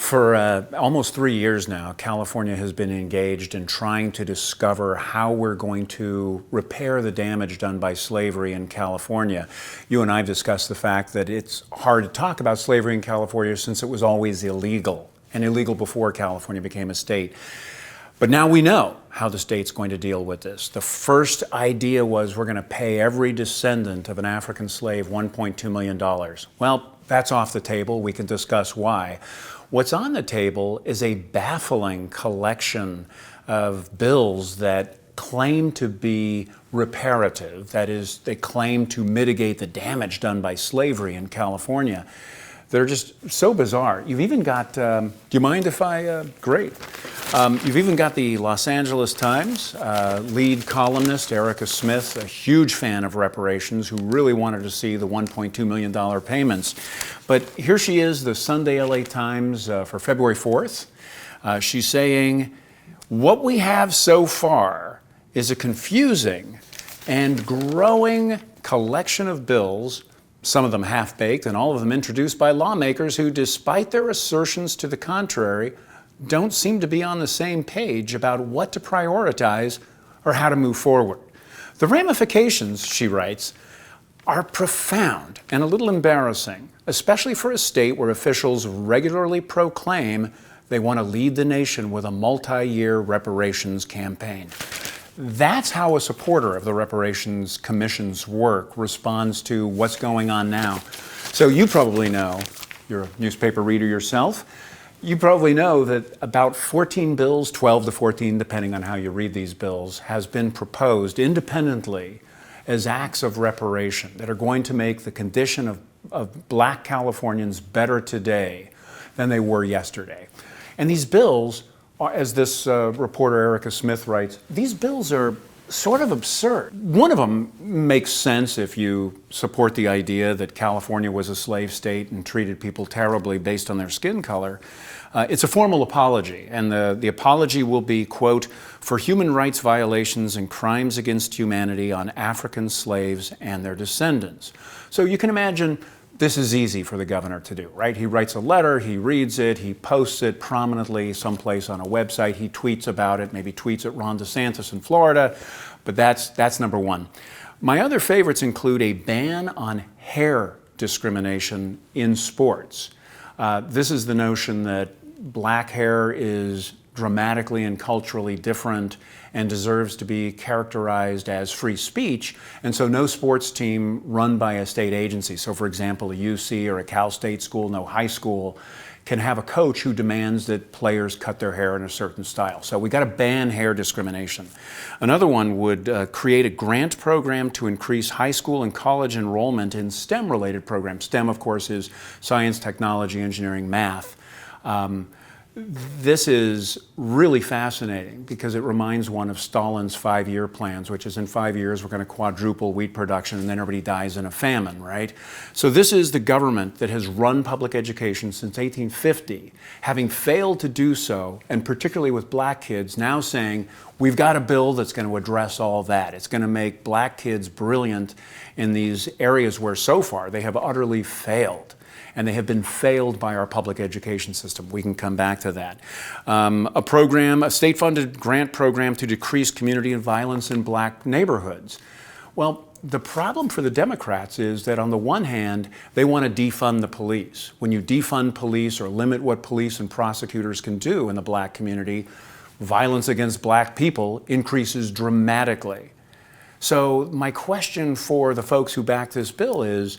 For almost 3 years now, California has been engaged in trying to discover how we're going to repair the damage done by slavery in California. You and I have discussed the fact that it's hard to talk about slavery in California since it was always illegal, and illegal before California became a state. But now we know how the state's going to deal with this. The first idea was we're going to pay every descendant of an African slave $1.2 million. Well, that's off the table. We can discuss why. What's on the table is a baffling collection of bills that claim to be reparative. That is, they claim to mitigate the damage done by slavery in California. They're just so bizarre. You've even got, do you mind if I, great. You've even got the Los Angeles Times lead columnist, Erica Smith, a huge fan of reparations, who really wanted to see the $1.2 million payments. But here she is, the Sunday LA Times for February 4th. She's saying, what we have so far is a confusing and growing collection of bills, some of them half-baked and all of them introduced by lawmakers who, despite their assertions to the contrary, don't seem to be on the same page about what to prioritize or how to move forward. The ramifications, she writes, are profound and a little embarrassing, especially for a state where officials regularly proclaim they want to lead the nation with a multi-year reparations campaign. That's how a supporter of the Reparations Commission's work responds to what's going on now. So you probably know, you're a newspaper reader yourself, you probably know that about 14 bills, 12 to 14, depending on how you read these bills, has been proposed independently as acts of reparation that are going to make the condition of Black Californians better today than they were yesterday. And these bills, as this reporter Erica Smith writes, these bills are sort of absurd. One of them makes sense if you support the idea that California was a slave state and treated people terribly based on their skin color. It's a formal apology, and the apology will be, quote, for human rights violations and crimes against humanity on African slaves and their descendants. So you can imagine this is easy for the governor to do, right? He writes a letter, he reads it, he posts it prominently someplace on a website, he tweets about it, maybe tweets at Ron DeSantis in Florida, but that's number one. My other favorites include a ban on hair discrimination in sports. This is the notion that black hair is dramatically and culturally different and deserves to be characterized as free speech, and so no sports team run by a state agency, so for example a UC or a Cal State school, no high school, can have a coach who demands that players cut their hair in a certain style. So we got to ban hair discrimination. Another one would create a grant program to increase high school and college enrollment in STEM-related programs. STEM, of course, is science, technology, engineering, math. This is really fascinating because it reminds one of Stalin's 5-year plans, which is in 5 years we're going to quadruple wheat production and then everybody dies in a famine, right? So this is the government that has run public education since 1850, having failed to do so, and particularly with black kids, now saying we've got a bill that's going to address all that. It's going to make black kids brilliant in these areas where so far they have utterly failed. And they have been failed by our public education system. We can come back to that. A state-funded grant program to decrease community violence in black neighborhoods. Well, the problem for the Democrats is that on the one hand, they want to defund the police. When you defund police or limit what police and prosecutors can do in the black community, violence against black people increases dramatically. So my question for the folks who back this bill is,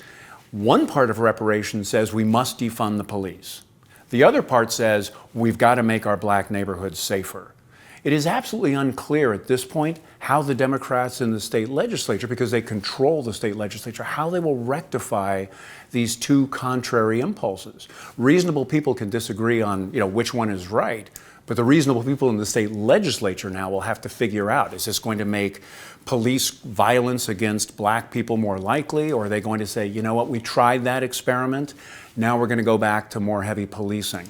one part of reparations says we must defund the police. The other part says we've got to make our black neighborhoods safer. It is absolutely unclear at this point how the Democrats in the state legislature, because they control the state legislature, how they will rectify these two contrary impulses. Reasonable people can disagree on, which one is right, but the reasonable people in the state legislature now will have to figure out, is this going to make police violence against black people more likely, or are they going to say, you know what, we tried that experiment, now we're going to go back to more heavy policing.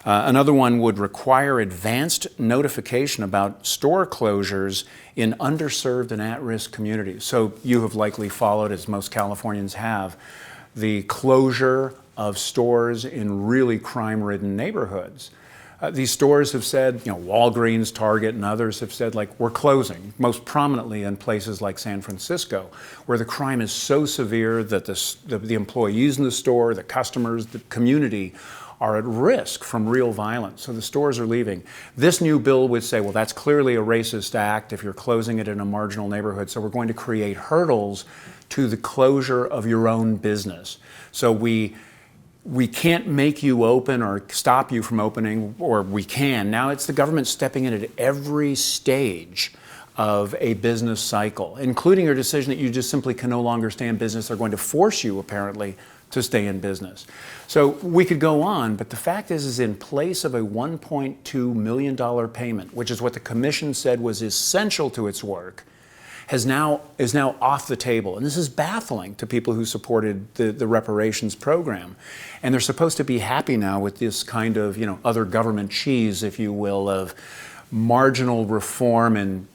Another one would require advanced notification about store closures in underserved and at-risk communities. So you have likely followed, as most Californians have, the closure of stores in really crime-ridden neighborhoods. These stores have said, Walgreens, Target, and others have said, we're closing, most prominently in places like San Francisco, where the crime is so severe that the employees in the store, the customers, the community are at risk from real violence. So the stores are leaving. This new bill would say, well, that's clearly a racist act if you're closing it in a marginal neighborhood. So we're going to create hurdles to the closure of your own business. So we can't make you open or stop you from opening, or we can. Now it's the government stepping in at every stage of a business cycle, including your decision that you just simply can no longer stay in business. They're going to force you, apparently, to stay in business. So we could go on, but the fact is in place of a $1.2 million payment, which is what the commission said was essential to its work, is now off the table. And this is baffling to people who supported the reparations program. And they're supposed to be happy now with this kind of, other government cheese, if you will, of marginal reform and,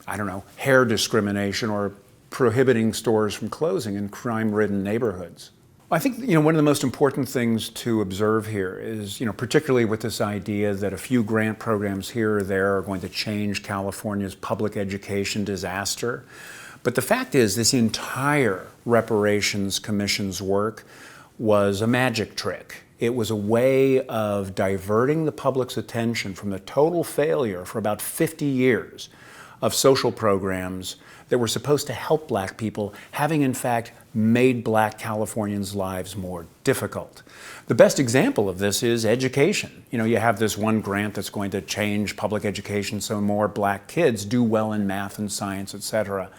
hair discrimination or prohibiting stores from closing in crime-ridden neighborhoods. I think, one of the most important things to observe here is, particularly with this idea that a few grant programs here or there are going to change California's public education disaster. But the fact is, this entire Reparations Commission's work was a magic trick. It was a way of diverting the public's attention from the total failure for about 50 years of social programs that were supposed to help black people, having in fact made black Californians' lives more difficult. The best example of this is education. You have this one grant that's going to change public education so more black kids do well in math and science, etc.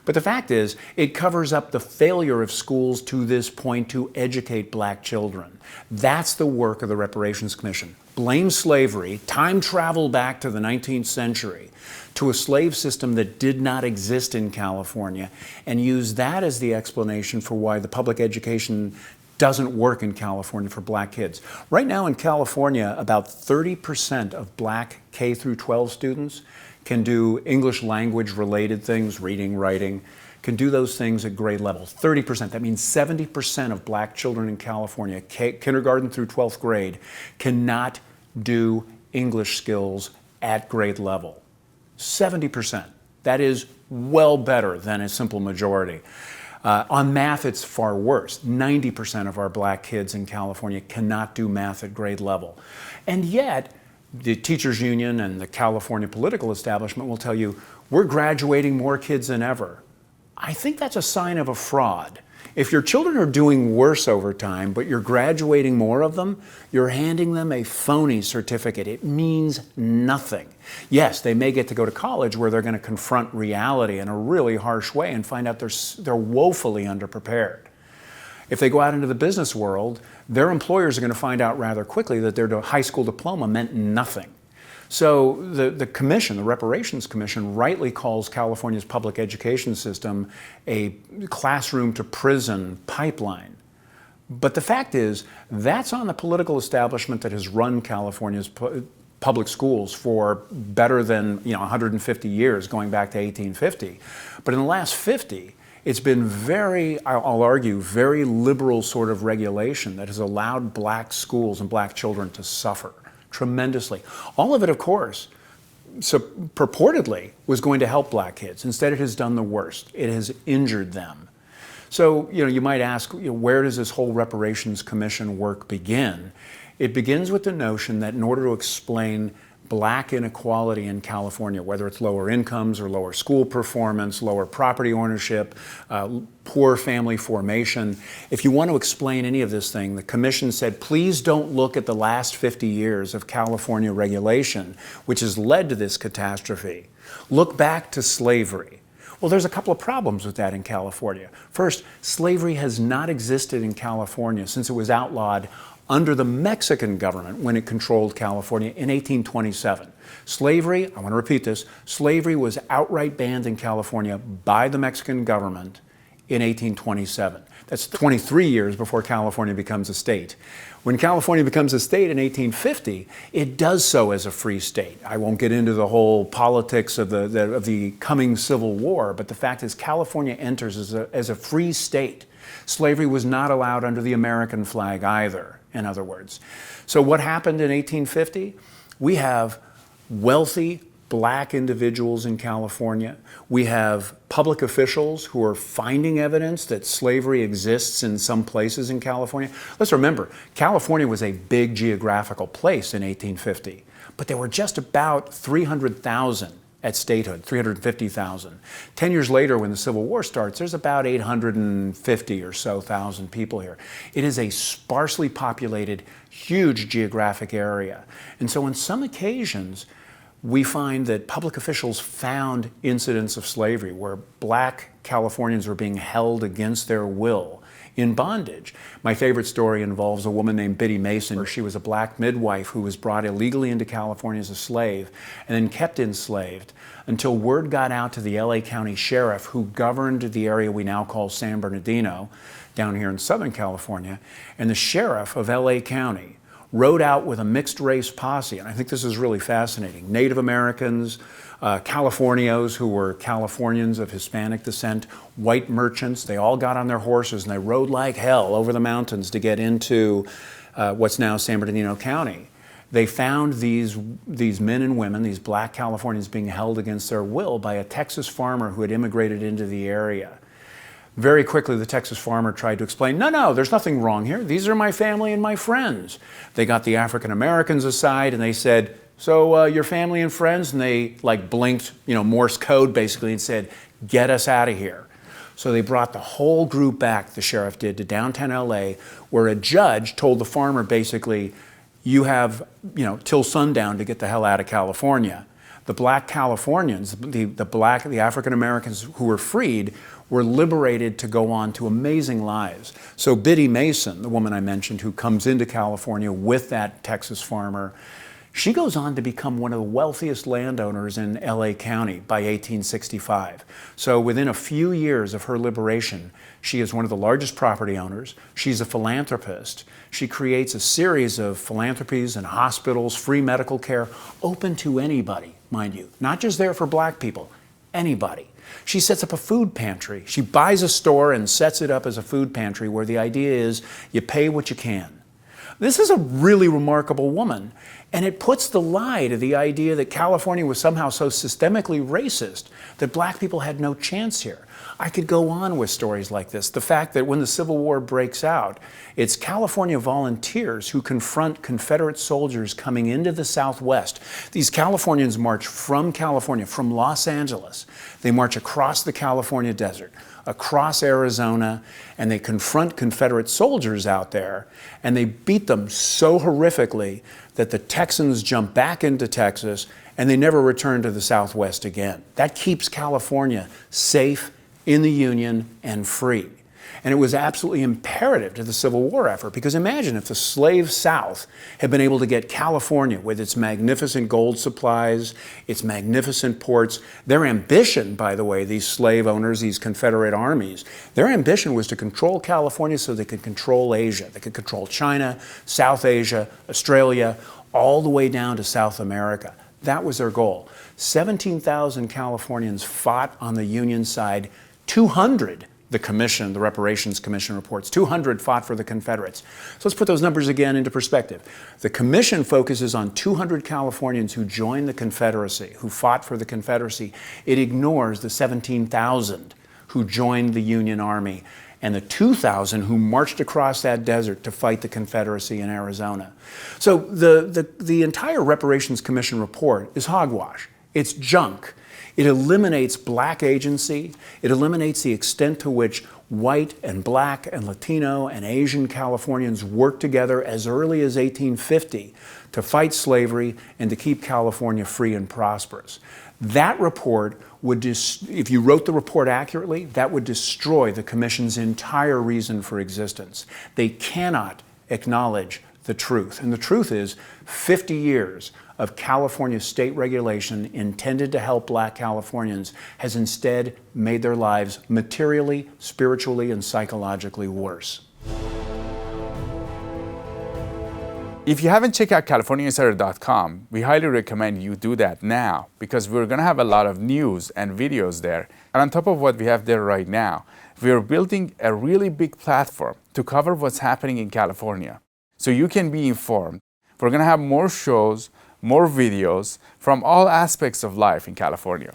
But the fact is, it covers up the failure of schools to this point to educate black children. That's the work of the Reparations Commission. Blame slavery, time travel back to the 19th century, to a slave system that did not exist in California, and use that as the explanation for why the public education doesn't work in California for black kids. Right now in California, about 30% of black K through 12 students can do English language related things, reading, writing, can do those things at grade level. 30%, that means 70% of black children in California, kindergarten through 12th grade, cannot do English skills at grade level. 70%. That is well better than a simple majority. On math, it's far worse. 90% of our black kids in California cannot do math at grade level. And yet, the teachers union and the California political establishment will tell you, we're graduating more kids than ever. I think that's a sign of a fraud. If your children are doing worse over time, but you're graduating more of them, you're handing them a phony certificate. It means nothing. Yes, they may get to go to college where they're going to confront reality in a really harsh way and find out they're woefully underprepared. If they go out into the business world, their employers are going to find out rather quickly that their high school diploma meant nothing. So the commission, the Reparations Commission, rightly calls California's public education system a classroom to prison pipeline. But the fact is, that's on the political establishment that has run California's public schools for better than 150 years, going back to 1850. But in the last 50, it's been I'll argue, very liberal sort of regulation that has allowed black schools and black children to suffer tremendously. All of it, of course, purportedly was going to help black kids. Instead, it has done the worst. It has injured them. So, you might ask, where does this whole Reparations Commission work begin? It begins with the notion that in order to explain black inequality in California, whether it's lower incomes or lower school performance, lower property ownership, poor family formation. If you want to explain any of this thing, the commission said, please don't look at the last 50 years of California regulation, which has led to this catastrophe. Look back to slavery. Well, there's a couple of problems with that in California. First, slavery has not existed in California since it was outlawed under the Mexican government when it controlled California in 1827. Slavery, I want to repeat this, slavery was outright banned in California by the Mexican government in 1827. That's 23 years before California becomes a state. When California becomes a state in 1850, it does so as a free state. I won't get into the whole politics of the coming Civil War, but the fact is California enters as a free state. Slavery was not allowed under the American flag either, in other words. So what happened in 1850? We have wealthy black individuals in California. We have public officials who are finding evidence that slavery exists in some places in California. Let's remember, California was a big geographical place in 1850, but there were just about 300,000 at statehood, 350,000. 10 years later, when the Civil War starts, there's about 850 or so thousand people here. It is a sparsely populated, huge geographic area. And so on some occasions, we find that public officials found incidents of slavery where black Californians were being held against their will in bondage. My favorite story involves a woman named Biddy Mason. She was a black midwife who was brought illegally into California as a slave and then kept enslaved until word got out to the LA County Sheriff, who governed the area we now call San Bernardino down here in Southern California. And the sheriff of LA County rode out with a mixed race posse, and I think this is really fascinating. Native Americans, Californios who were Californians of Hispanic descent, white merchants, they all got on their horses and they rode like hell over the mountains to get into what's now San Bernardino County. They found these men and women, these black Californians, being held against their will by a Texas farmer who had immigrated into the area. Very quickly, the Texas farmer tried to explain, no, there's nothing wrong here. These are my family and my friends. They got the African Americans aside and they said, so your family and friends? And they like blinked, Morse code basically, and said, get us out of here. So they brought the whole group back, the sheriff did, to downtown LA, where a judge told the farmer basically, you have, till sundown to get the hell out of California. The black Californians, the African Americans who were freed, were liberated to go on to amazing lives. So Biddy Mason, the woman I mentioned who comes into California with that Texas farmer, she goes on to become one of the wealthiest landowners in LA County by 1865. So within a few years of her liberation, she is one of the largest property owners. She's a philanthropist. She creates a series of philanthropies and hospitals, free medical care, open to anybody, mind you, not just there for black people, anybody. She sets up a food pantry. She buys a store and sets it up as a food pantry where the idea is you pay what you can. This is a really remarkable woman, and it puts the lie to the idea that California was somehow so systemically racist that black people had no chance here. I could go on with stories like this. The fact that when the Civil War breaks out, it's California volunteers who confront Confederate soldiers coming into the Southwest. These Californians march from California, from Los Angeles. They march across the California desert, across Arizona, and they confront Confederate soldiers out there, and they beat them so horrifically that the Texans jump back into Texas, and they never return to the Southwest again. That keeps California safe in the Union and free. And it was absolutely imperative to the Civil War effort, because imagine if the slave South had been able to get California with its magnificent gold supplies, its magnificent ports. Their ambition, by the way, these slave owners, these Confederate armies, their ambition was to control California so they could control Asia. They could control China, South Asia, Australia, all the way down to South America. That was their goal. 17,000 Californians fought on the Union side. 200, the Reparations Commission reports, 200 fought for the Confederates. So let's put those numbers again into perspective. The Commission focuses on 200 Californians who joined the Confederacy, who fought for the Confederacy. It ignores the 17,000 who joined the Union Army and the 2,000 who marched across that desert to fight the Confederacy in Arizona. So the entire Reparations Commission report is hogwash. It's junk. It eliminates black agency. It eliminates the extent to which white and black and Latino and Asian Californians worked together as early as 1850 to fight slavery and to keep California free and prosperous. That report would, if you wrote the report accurately, that would destroy the Commission's entire reason for existence. They cannot acknowledge the truth. And the truth is 50 years of California state regulation intended to help Black Californians has instead made their lives materially, spiritually, and psychologically worse. If you haven't checked out CaliforniaInsider.com, we highly recommend you do that now, because we're going to have a lot of news and videos there. And on top of what we have there right now, we are building a really big platform to cover what's happening in California, so you can be informed. We're going to have more shows, more videos from all aspects of life in California.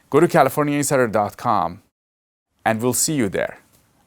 Go to CaliforniaInsider.com and we'll see you there.